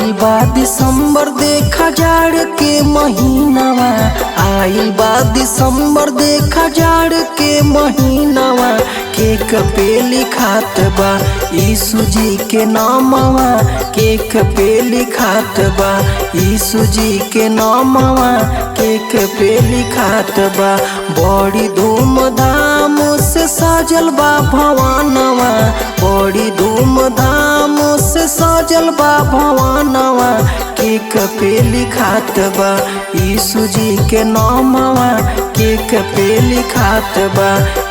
आइल बा दिसंबर देखा जाड़ के महीनावा, आइल बा दिसंबर देखा जाड़ के महीनावा। केक पे लिखात बा यीशु जी के नामवा, केक पे लिखात बा यीशु जी के नामवा, केक पे लिखात बा। बड़ी धूमधाम से सजल बा भवानवा, बड़ी धूमधाम से सजल बा भवानवा। केक पे लिखात बा यीशु जी के नामवा, केक पे लिखात बा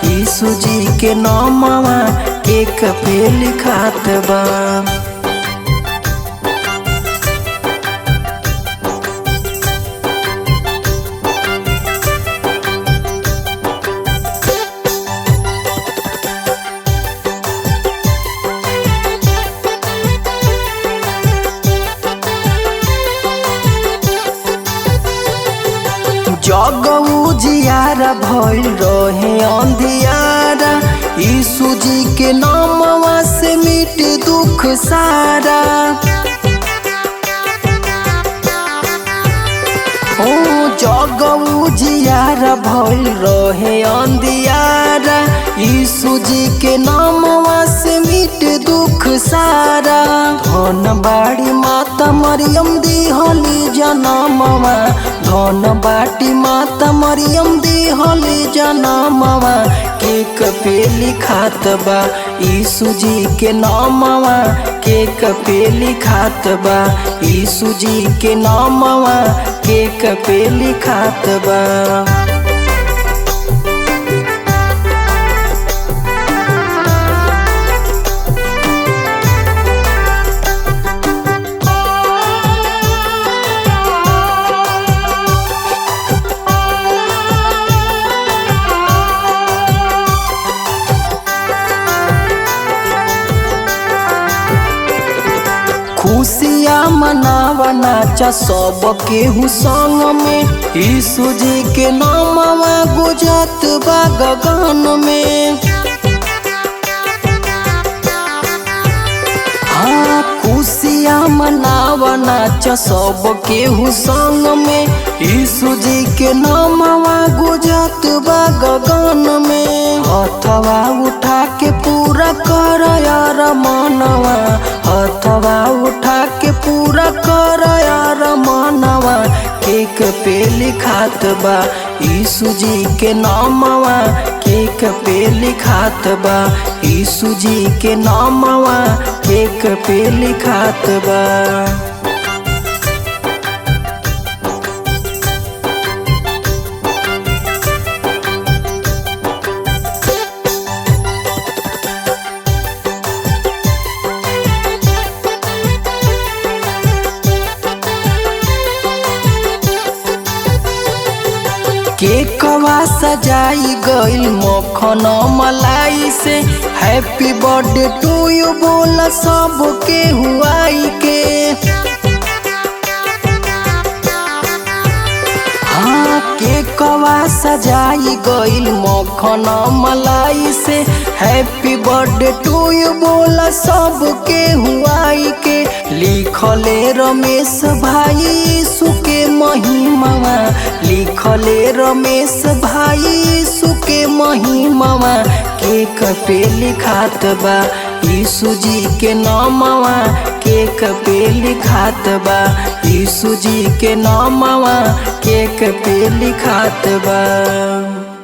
यीशु जी के नामवा, केक पे लिखात बा। जग उजियारा भइल रहे अंधियारा, यीशु जी के नामवा से मिट दुख सारा। ओ जग उजियारा भइल रहे अंधियारा, यीशु जी के नामवा से मिट दुख सारा। धन बाड़ी माता मरियम दिहली जनमवा, धन बाटी माता मरियम दिहली जनमवा। केक पे लिखात बा यीशु जी के नामवा, केक पे लिखात बा यीशु जी के नामवा, केक पे लिखात बा। खुशियाँ मनावा नाचा सब केहू संग में, यीशु जी के नामवा गुजत बा गगन में। हाँ खुशियाँ मनावा नाचा सब केहू संग में, यीशु जी के नामवा गुजत बा गगन में। हथवा उठा के पूरा कर यार मनवा, हथवा उठा के पूरा कर यार मनवा। केक पे लिखात बा यीशु जी के नामवा, केक पे लिखात बा यीशु जी के नामवा, केक पे लिखात बा। केकवा सजाई गइल मक्खन मलाई से, हैप्पी बर्थडे टू यू बोला सब के हुआई के। हाँ केकवा सजाई गइल मक्खन मलाई से, हैप्पी बर्थडे टू यू बोला सब के हुआई के। लिखले रमेश भाई यीशु के महिमावा, लिखले रमेश भाई यीशु के महिमावा। केक पे लिखात बा यीशु जी के नामवा, केक पे लिखात बा यीशु जी के नामवा, केक पे लिखात बा।